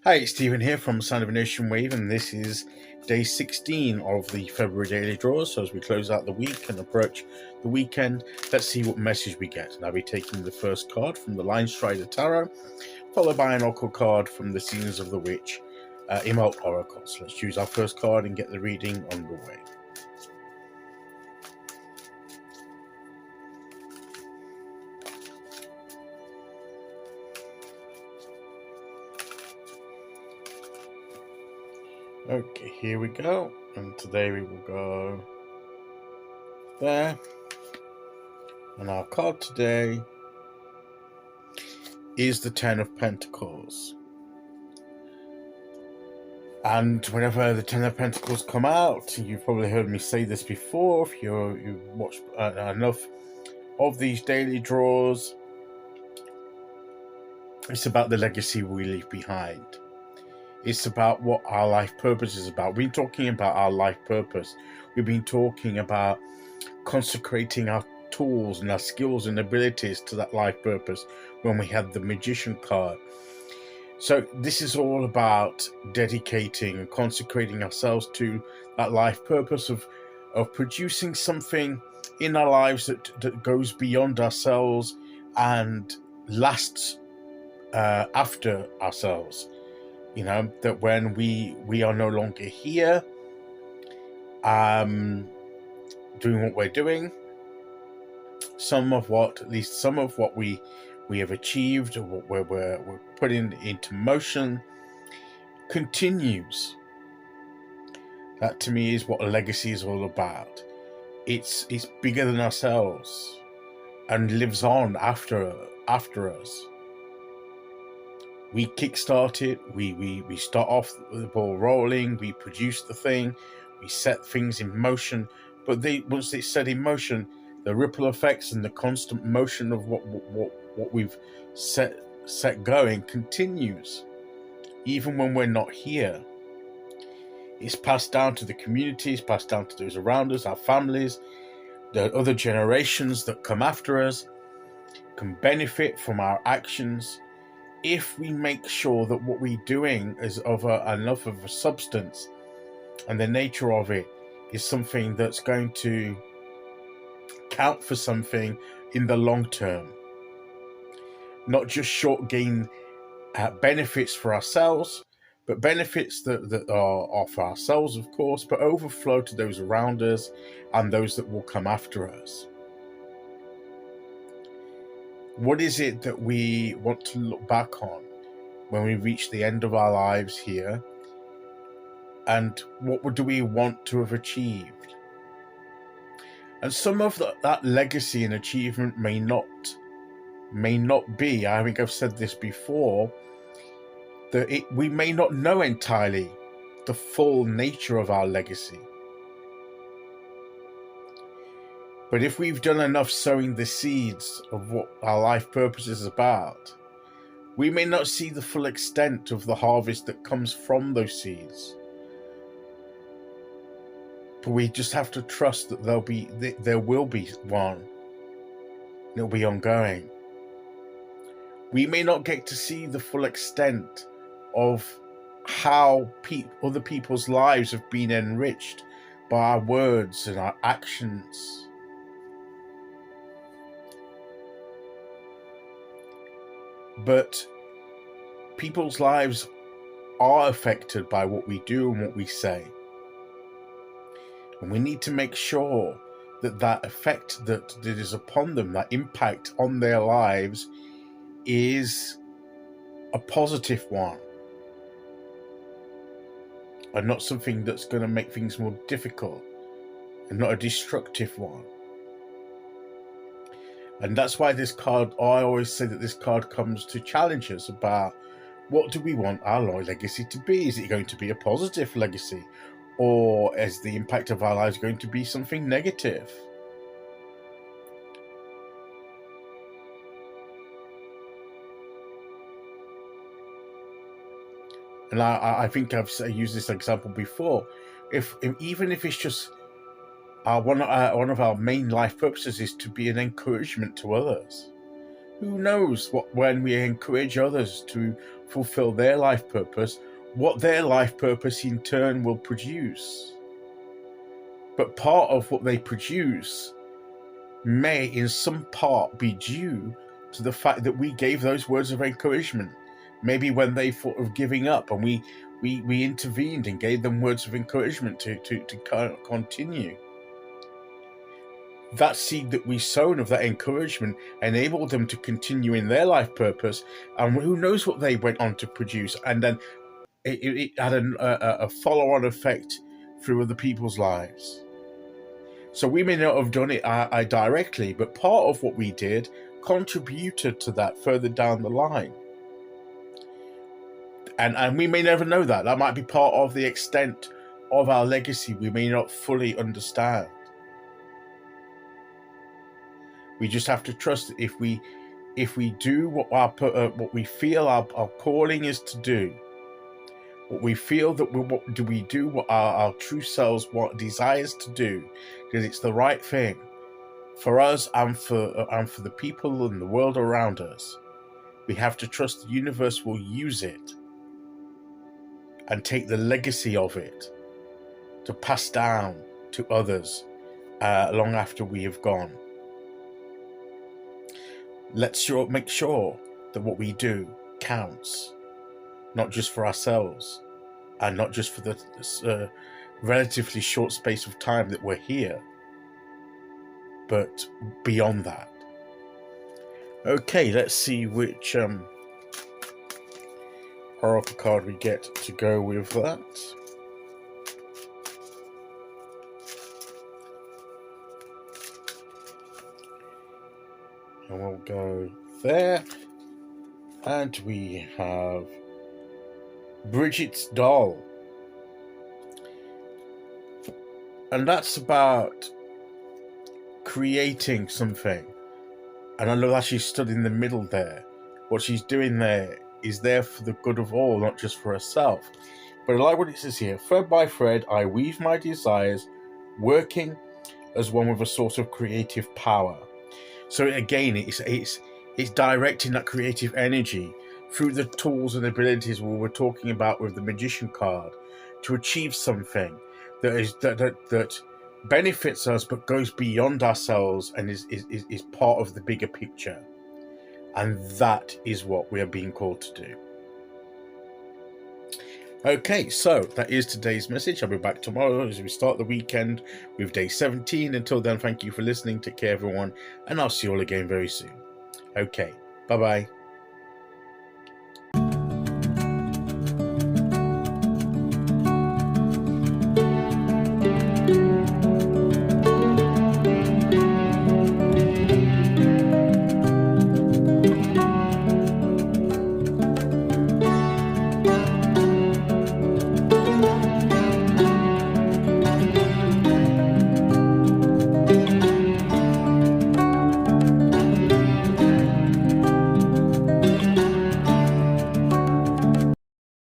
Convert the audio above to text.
Hi, it's Stephen here from Sound of a Nation Wave, and this is day 16 of the February daily draws. So as we close out the week and approach the weekend, let's see what message we get. And I'll be taking the first card from the Linestrider Tarot, followed by an oracle card from the Scenes of the Witch, Imbolc Oracle. So let's choose our first card and get the reading underway. Okay, here we go. And today we will go there. And our card today is the Ten of Pentacles. And whenever the Ten of Pentacles come out, you've probably heard me say this before, if you've watched enough of these daily draws, it's about the legacy we leave behind. It's about what our life purpose is about. We've been talking about our life purpose. We've been talking about consecrating our tools and our skills and abilities to that life purpose when we had the Magician card. So this is all about dedicating and consecrating ourselves to that life purpose of producing something in our lives that goes beyond ourselves and lasts after ourselves. You know, that when we are no longer here doing what we're doing, at least some of what we have achieved, or what we're putting into motion, continues. That to me is what a legacy is all about. It's bigger than ourselves and lives on after us. We kickstart it, we start off the ball rolling, we produce the thing, we set things in motion, but once it's set in motion, the ripple effects and the constant motion of what we've set going continues, even when we're not here. It's passed down to the communities, passed down to those around us, our families, the other generations that come after us can benefit from our actions if we make sure that what we're doing is of enough of a substance, and the nature of it is something that's going to count for something in the long term. Not just short gain benefits for ourselves, but benefits that are for ourselves, of course, but overflow to those around us and those that will come after us. What is it that we want to look back on when we reach the end of our lives here? And what do we want to have achieved? And some of that legacy and achievement may not be, I think I've said this before, that we may not know entirely the full nature of our legacy. But if we've done enough sowing the seeds of what our life purpose is about, we may not see the full extent of the harvest that comes from those seeds. But we just have to trust that there will be one. It'll be ongoing. We may not get to see the full extent of how other people's lives have been enriched by our words and our actions. But people's lives are affected by what we do and what we say. And we need to make sure that effect that is upon them, that impact on their lives, is a positive one, and not something that's going to make things more difficult, and not a destructive one. And that's why this card, I always say that this card comes to challenge us about what do we want our legacy to be? Is it going to be a positive legacy? Or is the impact of our lives going to be something negative? And I think I've used this example before. Even if it's just one of our main life purposes is to be an encouragement to others. Who knows when we encourage others fulfill their life purpose, what their life purpose in turn will produce. But part of what they produce may in some part be due to the fact that we gave those words of encouragement. Maybe when they thought of giving up, and we intervened and gave them words of encouragement to continue. That seed that we sown of that encouragement enabled them to continue in their life purpose, and who knows what they went on to produce. And then it had a follow-on effect through other people's lives. So we may not have done it directly, but part of what we did contributed to that further down the line. And we may never know that. That might be part of the extent of our legacy we may not fully understand. We just have to trust that if we do what we feel our calling is to do, what we feel that what our true selves desires to do, because it's the right thing for us and for the people in the world around us. We have to trust the universe will use it and take the legacy of it to pass down to others long after we have gone. Let's make sure that what we do counts, not just for ourselves and not just for the relatively short space of time that we're here, but beyond that. Okay, let's see which oracle card we get to go with that. And we'll go there. And we have Bridget's doll. And that's about creating something. And I know that she stood in the middle there. What she's doing there is there for the good of all, not just for herself. But I like what it says here. Thread by thread, I weave my desires, working as one with a sort of creative power. So again, it's directing that creative energy through the tools and abilities we were talking about with the Magician card to achieve something that benefits us but goes beyond ourselves and is part of the bigger picture. And that is what we are being called to do. Okay, so that is today's message. I'll be back tomorrow as we start the weekend with day 17. Until then, thank you for listening. Take care, everyone, and I'll see you all again very soon. Okay, bye-bye.